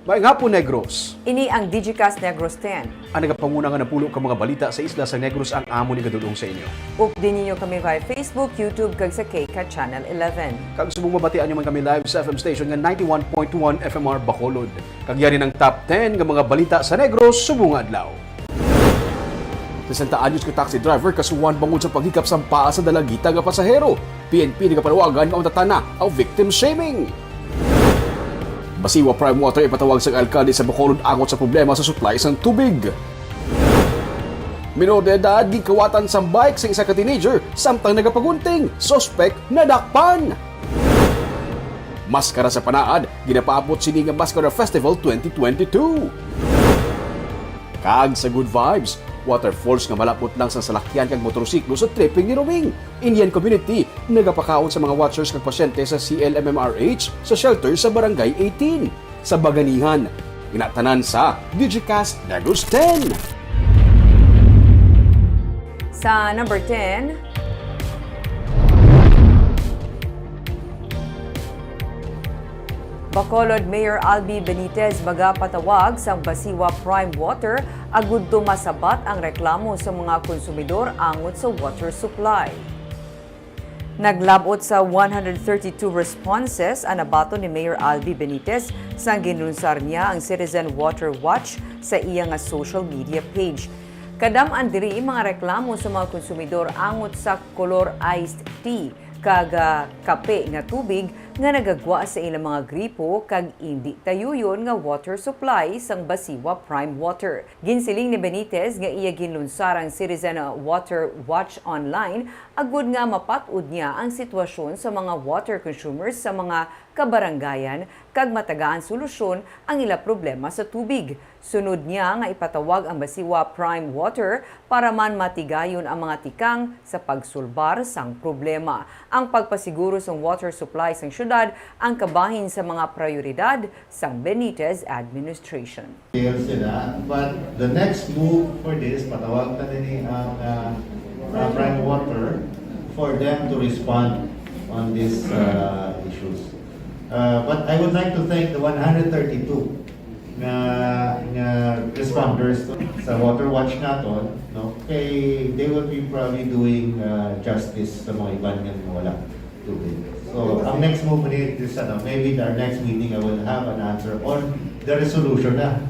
Maayong hapon, Negros. Ini ang Digicast Negros 10. Ang nagapanguna nga napulo ka mga balita sa isla sa Negros ang amo ni gadulong sa inyo. Update ninyo kami via Facebook, YouTube, kag sa KCAT Channel 11. Kag subong mabatian nyo man kami live sa FM station nga 91.1 FMR Bacolod. Kag yari ng top 10 nga mga balita sa Negros subong adlaw. 60 anyos ka taxi driver kasuwan bangod sa paghikap sa paa sa dalagita nga pasahero. PNP nagapanawagan nga untatana ang victim shaming. Basiwa Prime Water ipatawag sa alkalde sa Bacolod angot sa problema sa supply ng tubig. Minor de edad gikawatan sa bike sa isa ka teenager samtang nagapagunting, suspect nadakpan. Maskara sa Panaad, ginapaabot sini nga Maskara Festival 2022. Kag sa Good Vibes, waterfalls nga malapot lang sa salakyan kag motorsiklo sa tripping ni Roming. Indian community nagapakaon sa mga watchers kag pasyente sa CLMMRH sa shelter sa Barangay 18 sa Baganihan. Inatanan sa Digicast Negros 10. Sa number 10, Bacolod Mayor Albi Benitez magapatawag sa Basiwa Prime Water agud masabat ang reklamo sa mga konsumidor angot sa water supply. Naglabot sa 132 responses ang nabato ni Mayor Albi Benitez sang ginunsar niya ang Citizen Water Watch sa iya nga social media page. Kadam-an diri mga reklamo sa mga konsumidor angot sa color iced tea kag kape nga tubig nga nagagwa sa ilang mga gripo kag indi tayuyon nga water supply sang Basiwa Prime Water. Ginsiling ni Benitez nga iya ginunsar ang Citizen Water Watch online agud nga mapat-ud niya ang sitwasyon sa mga water consumers sa mga kabarangayan kag matagaan solusyon ang ila problema sa tubig. Sunod niya nga ipatawag ang Basiwa Prime Water para man matigayon ang mga tikang sa pagsulbar sang problema. Ang pagpasiguro sa water supply sang syudad ang kabahin sa mga prioridad sang Benitez administration. Sila, but the next move for this, patawag na din ang Prime Water for them to respond on these issues. But I would like to thank the 132 na responders sa Water Watch naton, no? Kay they will be probably doing justice sa mga iban nga wala tubig. So, ang next move ni is maybe our next meeting I will have an answer on the resolution na.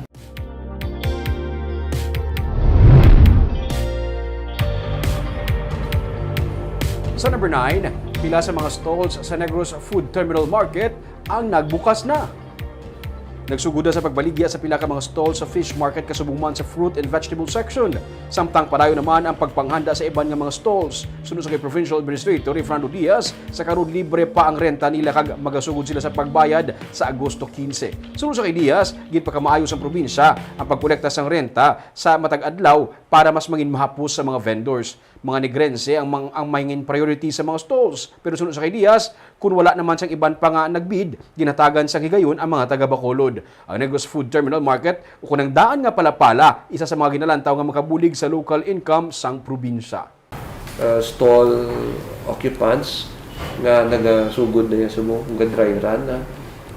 Sa number 9, pila sa mga stalls sa Negros Food Terminal Market ang nagbukas na. Nagsuguda sa pagbaligya sa pila ka mga stalls sa fish market kasubong man sa fruit and vegetable section. Samtang padayon naman ang pagpanghanda sa iban nga mga stalls. Sunod sa kay Provincial Administrator Fernando Diaz, sa karon libre pa ang renta nila kag magasugod sila sa pagbayad sa Agosto 15. Sunod sa kay Diaz, gid pa kamaayos ang probinsya ang pagkolekta sang renta sa matag adlaw para mas mangin mahapos sa mga vendors. Mga negrense ang maingin priority sa mga stalls. Pero sunod sa kay Diaz, kung wala naman siyang iban pa nga nagbid, ginatagan sa higayon ang mga taga Bacolod. Ang Negros Food Terminal Market, kunang daan nga palapala, isa sa mga ginalantaw nga makabulig sa local income sang probinsya. Stall occupants nga nagasugod na sa mga dry run,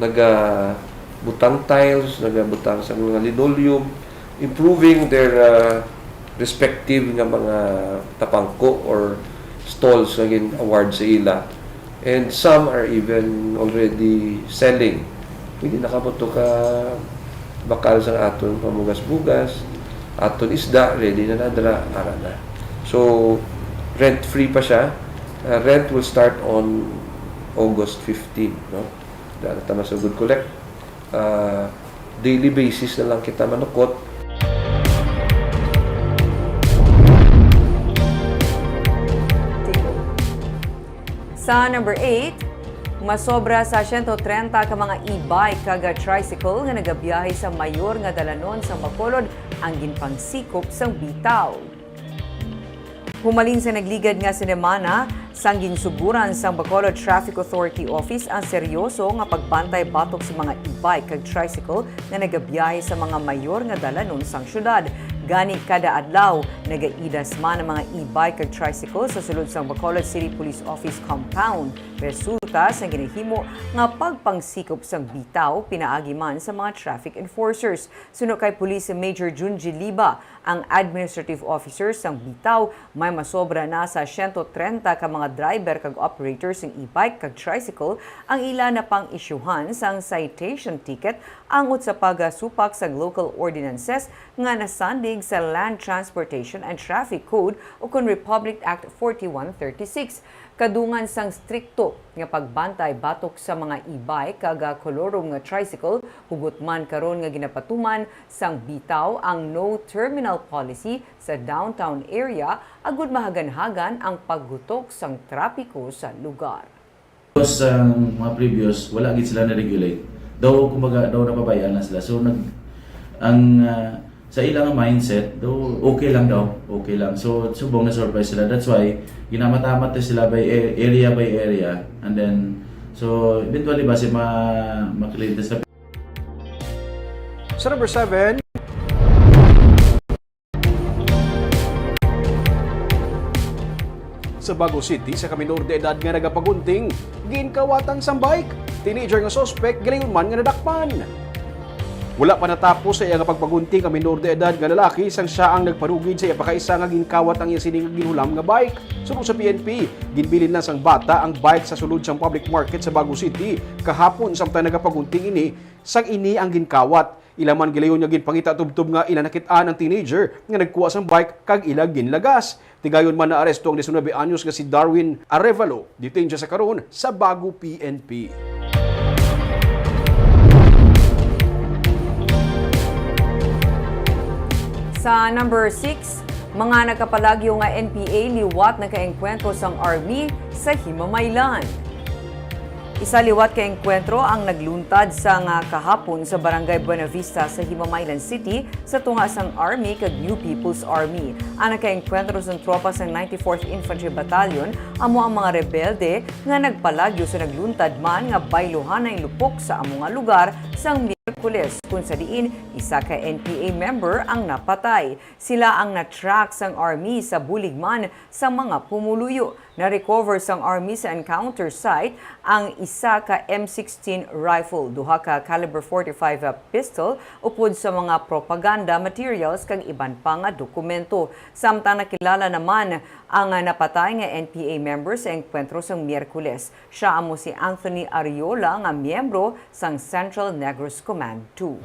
nagbutang tiles, nagbutang sa mga linoleum, improving their respective nga mga tapangko or stalls nga award sa ila. And some are even already selling. Hindi nakabuto ka bakal sa aton pamugas-bugas, aton isda, ready na nadra, ara na. So, rent-free pa siya. Rent will start on August 15. No? Dahil tama sa good collect. Daily basis na lang kita manukot. Sa number 8, masobra sa 130 ka mga e-bike kag tricycle nga nagabiyahe sa mayor nga dalanon sa Bacolod ang ginpangsikop sang bitaw. Humalin sa nagligad nga sinemana, sang ginsuguran sang Bacolod Traffic Authority Office ang seryoso nga pagbantay batok sa mga e-bike kag tricycle nga nagabiyahe sa mga mayor nga dalanon sang syudad. Gani kada adlaw nagaidas man ang mga e-bike kag tricycle sa sulod sa Bacolod City Police Office compound. Resulta sa ginahimo nga pagpangsikop sang bitaw pinaagi man sa mga traffic enforcers. Suno kay Police Major Junji Liba, ang administrative officer sang bitaw may masobra na sa 130 ka mga driver kag operators ng e-bike kag tricycle ang ila na pang-isyuhan sang citation ticket angot sa pagasupak sa local ordinances nga nasandig sa Land Transportation and Traffic Code o kun Republic Act 4136. Kadungan sang strikto nga pagbantay batok sa mga e-bike kag kolorong nga tricycle, hugot man karon nga ginapatuman sang bitaw ang no terminal policy sa downtown area agud mahagan-hagan ang paggutok sang trapiko sa lugar. Sa mga previous, wala gid sila na-regulate. Daw kumbaga daw napabayaan na sila. So sa ilang mindset, daw okay lang. So subong na surprise sila. That's why ginamatamat sila by area and then so eventually base ma-clear sila. Sa number 7, sa Bago City, sa kaminor de edad nga nagapagunting, ginkawatan sang bike. Teenager nga suspect, galayon man nga nadakpan. Wala pa natapos sa iya nga pagpagunting ang minor de edad nga lalaki sang siya ang nagparugid sa iya pakaisa nga ginkawat ang iya sining ginhulam nga bike. Sunod sa PNP, ginbilin na sang bata ang bike sa sulod sang public market sa Bago City. Kahapon samtang nagapagunting ini, sang ini ang ginkawat. Ilaman gilayon nga ginpangita tubtob nga ila nakitaan ang teenager nga nagkuha sang bike kag ila ginlagas. Tigayon man na aresto ang 19 anyos nga si Darwin Arevalo. Detain siya sa karon sa Bago PNP. Sa number 6, mga nagkapalagyo nga NPA liwat nagkaengkwentro sang Army sa Himamaylan. Isa liwat kaengkwentro ang nagluntad sa nga kahapon sa Barangay Buena Vista sa Himamaylan City sa tunga sang Army kag New People's Army. Ang nagkaengkwentro sang tropa sang 94th Infantry Battalion amo ang mga rebelde nga nagpalagyo sa nagluntad man nga bayluhan ang lupok sa amo nga lugar sang Miyerkules kung sa diin isa ka NPA member ang napatay. Sila ang na-track sang Army sa buligman sa mga pumuluyo. Na-recover sang Army sa encounter site ang isa ka M16 rifle, duha ka caliber 45 pistol upod sa mga propaganda materials kag iban pa nga dokumento. Samtang nakilala naman ang napatay nga NPA member sa enkwentro sang Miyerkules. Siya amo si Anthony Ariola nga miyembro sang Central Negros Command 2.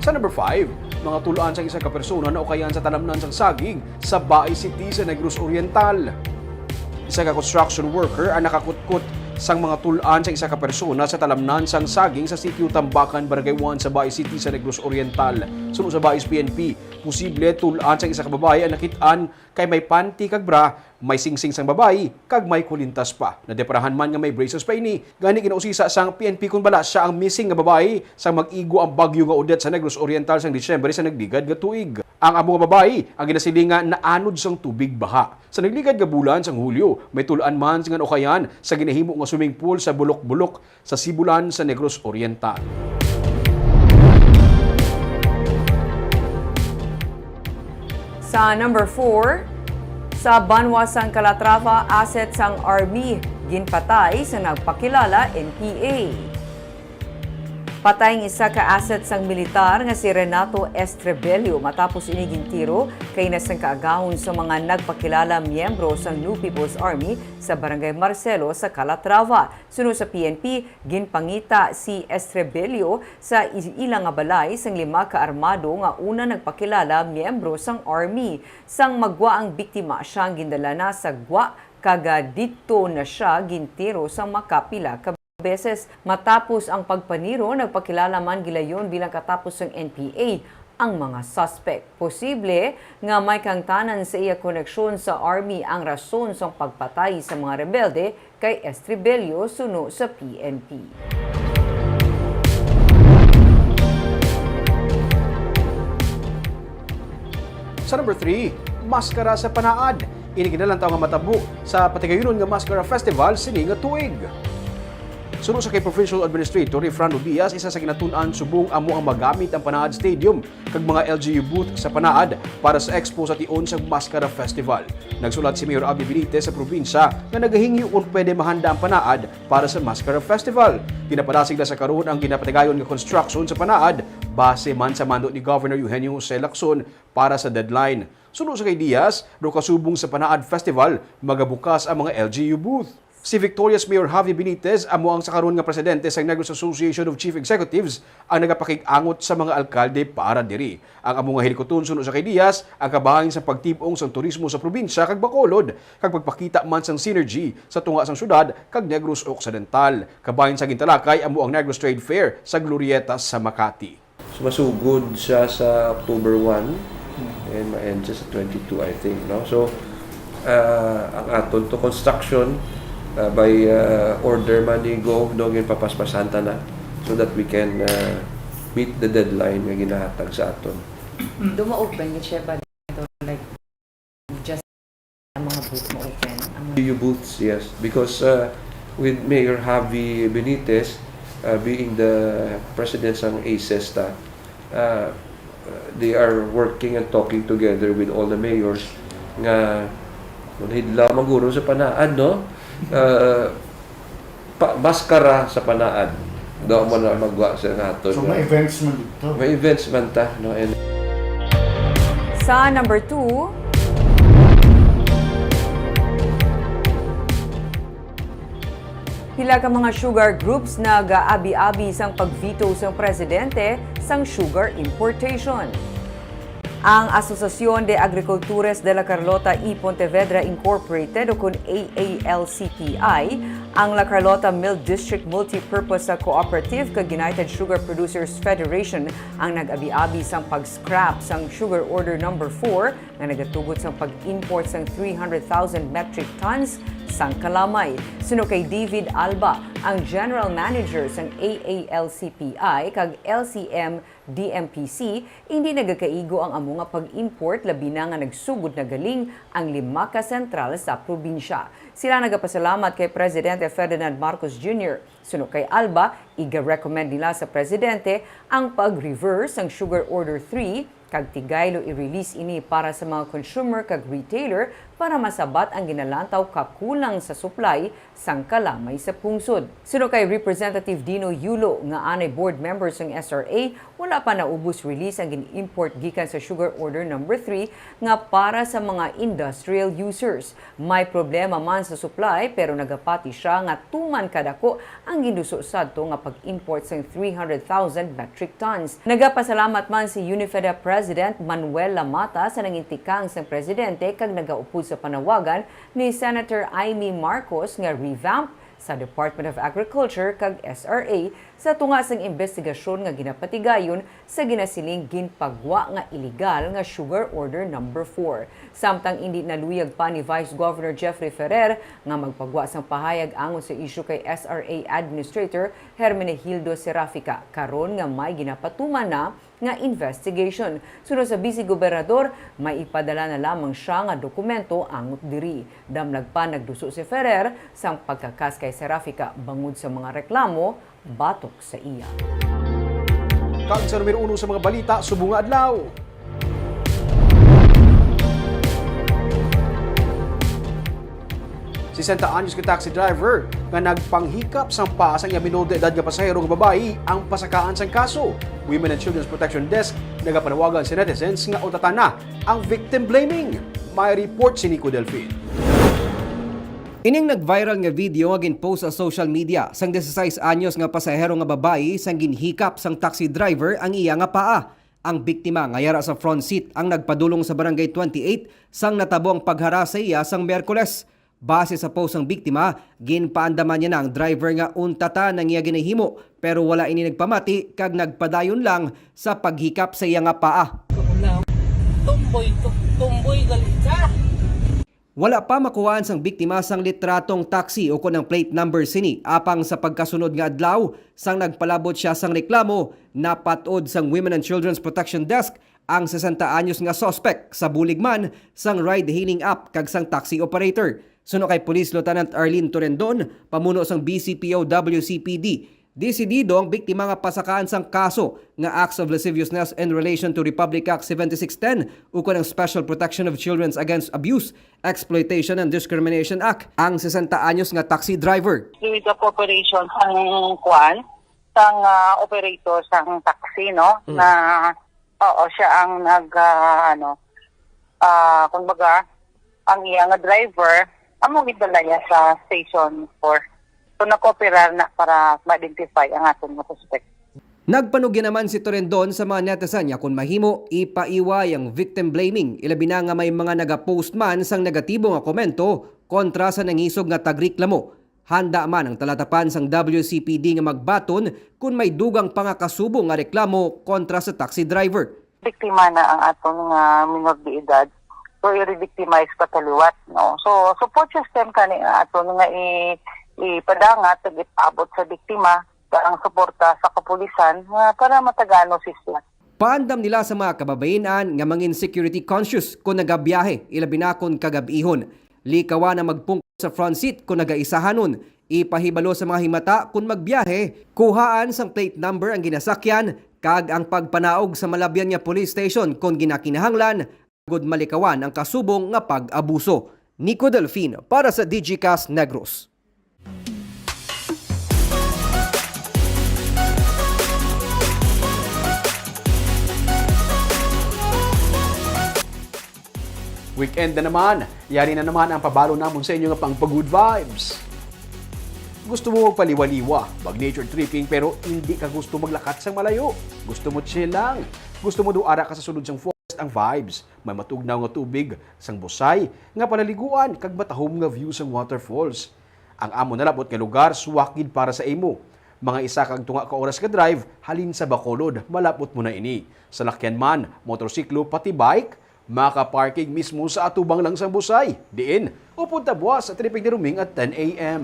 Sa number 5, mga tulaan sa isa ka persona na ukayan sa talamnan sang saging sa Baay City sa Negros Oriental. Isa ka construction worker ang nakakutkot sang mga tulaan sa isa ka persona sa talamnan sang saging sa sitio Tambakan, Barangay 1 sa Baay City sa Negros Oriental. Sunod sa Baay's PNP, posible tulaan sa isa ka babae ang nakitaan kay may panty kag bra, may singsing sang babae kag may kulintas pa. Nadeparahan man nga may braces pa ini. Gani ginausisa sang PNP kun bala siya ang missing nga babae sang mag-igo ang bagyo nga Odette sa Negros Oriental sang Disyembre sa nagligad nga tuig. Ang amo nga babae ang ginasilinga naanod sang tubig baha. Sa nagligad nga bulan sang Hulyo, may tulaan man nga ukayan sa ginahimo nga swimming pool sa Bulok-Bulok sa Sibulan sa Negros Oriental. Sa number 4, sa Banwa sang Calatrava, asset sang Army ginpatay sa nagpakilala NPA. Patay ang isa ka asset sang militar nga si Renato Estrebelio matapos iniging tiro kay nasang kaagahon sa mga nagpakilala miyembro sang New People's Army sa Barangay Marcelo sa Calatrava. Sunod sa PNP, ginpangita si Estrebelio sa ilang nga balay sang 5 ka armado nga una nagpakilala miyembro sang Army. Sang magwa ang biktima siyang gindala na sa gwa kaga dito na siya gintiro sang makapila ka beses. Matapos ang pagpaniro, nagpakilala man gilayon bilang katapos ng NPA ang mga suspect. Posible nga may kangtanan sa iya koneksyon sa Army ang rason sa pagpatay sa mga rebelde kay Estrebelio suno sa PNP. Sa number 3, maskara sa panaad. Ini kinalantaw nga matabo sa patigayunon nga Maskara Festival sini nga tuig. Sunod sa kay Provincial Administrator Fernando Diaz, isa sa kinatun-an subong amo ang magamit ang Panaad Stadium kag mga LGU booth sa Panaad para sa expo sa tion sa Mascara Festival. Nagsulat si Mayor Abby Benitez sa probinsya nga nagahingyo kung pwede mahanda ang Panaad para sa Mascara Festival. Pinapadasig na sa karon ang ginapatigayon nga construction sa Panaad base man sa mando ni Governor Eugenio Jose Lacson para sa deadline. Sunod sa kay Diaz, do kasubong sa Panaad Festival, magabukas ang mga LGU booth. Si Victoria's Mayor Javi Benitez, amo ang sa karon nga presidente sa Negros Association of Chief Executives, ang nagapakig-angot sa mga alkalde para diri. Ang amo nga hilikoton sunod sa kay Diaz, ang kabahin sa pagtibong sang turismo sa probinsya kag Bacolod, kag pagpakita man sang synergy sa tunga sang syudad kag Negros Occidental. Kabahin sa gintalakay amo ang Negros Trade Fair sa Glorieta sa Makati. So, masugod siya sa October 1 and ma-end siya sa 22, I think. No? So, ang aton to construction, by order man ni Gov, dogin papaspasanta na so that we can meet the deadline nga ginahatag sa aton. Duma-open ni siya ba dito? Like, just ang mga booth mo open? LGU booths, yes. Because with Mayor Javi Benitez being the president ng ACESTA, they are working and talking together with all the mayors nga manhidlaw maguro sa Panaad, no? Maskara sa Panaad. Daw mo na magwa sa nato. So may events man dito. May events man ta, no? And Sa number 2, pila ka mga sugar groups na gaabi-abi sang pagveto sang presidente sang sugar importation. Ang Asociación de Agricultores de la Carlota y Pontevedra Incorporated o kun AALCPI, ang La Carlota Milk District Multipurpose Cooperative kag United Sugar Producers Federation ang nag-abi-abi sang pag-scrap sang Sugar Order No. 4 na nagatugot sang pag-import sang 300,000 metric tons sang kalamay. Suno kay David Alba, ang General Manager sang AALCPI kag LCM DMPC, hindi nagakaigo ang amo nga pag-import labi na nga nagsugod na galing ang 5 ka sentral sa probinsya. Sila nagapasalamat kay Presidente Ferdinand Marcos Jr. Suno kay Alba, iga-recommend nila sa Presidente ang pag-reverse ang Sugar Order 3 kag tigaylo i-release ini para sa mga consumer kag retailer para masabat ang ginalantaw kakulang sa supply sang kalamay sa pungsod. Suno kay Representative Dino Yulo nga anay board members ng SRA, wala pa naubos release ang gin-import gikan sa Sugar Order No. 3 nga para sa mga industrial users. May problema man sa supply pero nagapati siya nga tuman kadako ang ginuso sadto nga pag-import sang 300,000 metric tons. Nagapasalamat man si Unifeda President Manuel Lamata sa nangintikang sang presidente kag nagaupod sa panawagan ni Senator Amy Marcos nga revamp sa Department of Agriculture kag SRA sa tunga sang investigasyon nga ginapatigayon sa ginasiling ginpagwa nga illegal nga Sugar Order No. 4. Samtang hindi naluyag pa ni Vice Governor Jeffrey Ferrer nga magpagwa sang pahayag angon sa isyu kay SRA Administrator Hermenegildo Serafica karon nga may ginapatuman na nga investigation. Sunod sa Vice Gobernador, may ipadala na lamang siya nga dokumento angot diri. Damlag pa nagduso si Ferrer sang pagkakas kay Serafica bangod sa mga reklamo batok sa iya. Kag sa numero 1 sa mga balita, subong nga adlaw. Si Santa Agnès ka taxi driver nga nagpanghikap sang paas ang minor de edad nga pasahero nga babayi ang pasakaan sang kaso. Women and Children's Protection Desk nagapanawagan sa netizens nga utatan na ang victim blaming. May report si Nico Delfin. Ining nag-viral nga video nga ginpost sa social media sang 16 anyos nga pasahero nga babayi sang ginhikap sang taxi driver ang iya nga paa. Ang biktima nga yara sa front seat ang nagpadulong sa Barangay 28 sang natabo ang pagharasa iya sang Miyerkules. Base sa post ng biktima, ginpaandaman niya na ang driver nga untata ng iya ginahimo pero wala ini nagpamati kag nagpadayon lang sa paghikap sa iya nga paa. Tumboy galit ka. Wala pa makuhaan sang biktima sang litratong taxi o kunang plate number sini apang sa pagkasunod nga adlaw sang nagpalabot siya sang reklamo napatod sang Women and Children's Protection Desk ang 60 anyos nga suspect sa buligman sang ride-hailing app kag sang taxi operator. Suno kay Police Lieutenant Arlene Torrendon, pamuno sang BCPO WCPD, desidido ang biktima nga pasakaan sang kaso nga acts of lasciviousness in relation to Republic Act 7610 ukon ang Special Protection of Children Against Abuse, Exploitation and Discrimination Act ang 60 anyos nga taxi driver. With the cooperation sang kuan sang operator sang taxi no na oo siya ang kumbaga ang iyang driver amo gidalaya sa station 4. So nakooperar na para ma-identify ang aton mga suspect. Nagpanugya naman si Torrendon sa mga netizen niya kung mahimo ipaiway ang victim blaming, ilabi na nga may mga nagapost man sang negatibo nga komento kontra sa nangisog nga tagreklamo. Handa man ang talatapan sang WCPD nga magbaton kung may dugang pangakasubo nga reklamo kontra sa taxi driver. Biktima na ang aton nga minor de edad. So i-victimize pataliwat no. So support system kani ang aton nga ipadangat ug ipaabot sa biktima ang suporta sa kapulisan para matagano sila. Paandam nila sa mga kababayenan nga mangin security conscious kung nagabiyahe, ilabi na kung kagabihon. Likawa na magpungkot sa front seat kung nagaisahanon. Ipahibalo sa mga himata kung magbiyahe, kuhaan sang plate number ang ginasakyan, kag ang pagpanaog sa Malabyan nga police station kung ginakinahanglan, agud malikawan ang kasubong nga pag-abuso. Nico Delfino para sa DigiCast Negros. Weekend na naman, yari na naman ang pabalo namon sa inyo nga pang good vibes. Gusto mo magpaliwaliwa, mag-nature tripping pero hindi ka gusto maglakat sang malayo. Gusto mo chill lang. Gusto mo duara ka sa sulod sang forest ang vibes. May matugnaw nga tubig, sang busay, nga panaliguan, kag matahom nga view sang waterfalls. Ang amo nalabot nga lugar, suwakid para sa imo. Mga isa kag tunga ka oras ka drive, halin sa Bacolod, malapot mo na ini. Sa lakyan man, motorsiklo, pati bike, maka-parking mismo sa atubang lang sang busay. Diin, upunta buwas sa tripping ni Ruming at 10 a.m.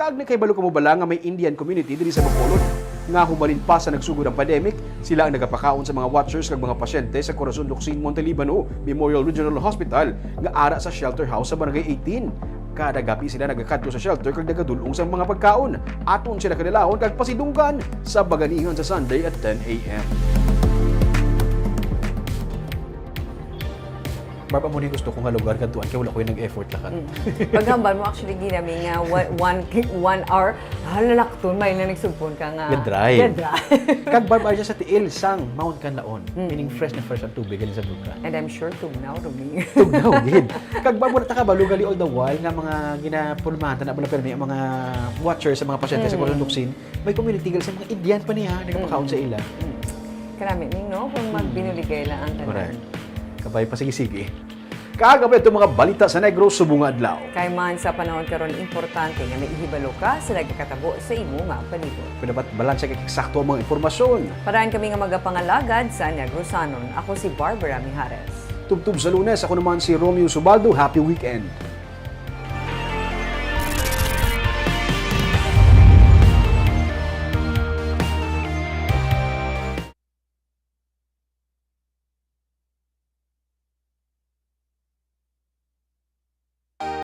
Kag nakaibalo ka mo bala nga may Indian community diri sa Bacolod nga hubalin pa sa nagsugod ang pandemic, sila ang nagapakaon sa mga watchers kag mga pasyente sa Corazon Locsin Montelibano Memorial Regional Hospital nga ara sa shelter house sa Barangay 18. Kada gabi sila nagakadto sa shelter kag nagadulong sa mga pagkaon. Aton sila kanilahon kag pasidunggan sa baganihan sa Sunday at 10 a.m. Barba mo ni gusto kong nga lugar kantuan kaya wala ko yung nag-effort lakat. Paghambal mo actually ginami nga one hour halalakton may na nagsugpon ka nga. Gadray. Gadray. Kag barba siya sa tiil sang Mount Canlaon. Meaning fresh na fresh ang tubig galing sa duka. And I'm sure tugnaw rumi. Tugnaw gid. Kag barba ta ka balugali all the while nga mga ginapulmatan na bala permi ang mga watchers sa mga pasyente sa Corazon Locsin. May community gal sa mga Indian pa niya nagapakaon sa ila. Karami ning no kung magbinuligay lang ang tanan. Correct. Kabay pa sige-sige. Kagabay itong mga balita sa Negros subong adlaw. Kay man sa panahon karon importante nga maihibalo ka sa nagkakatabo sa imo nga palibot. Pinabat balanse kay eksakto ang mga informasyon. Paraan kami nga magapangalagad sa Negrosanon. Ako si Barbara Mijares. Tubtub sa Lunes, ako naman si Romeo Subaldo. Happy weekend.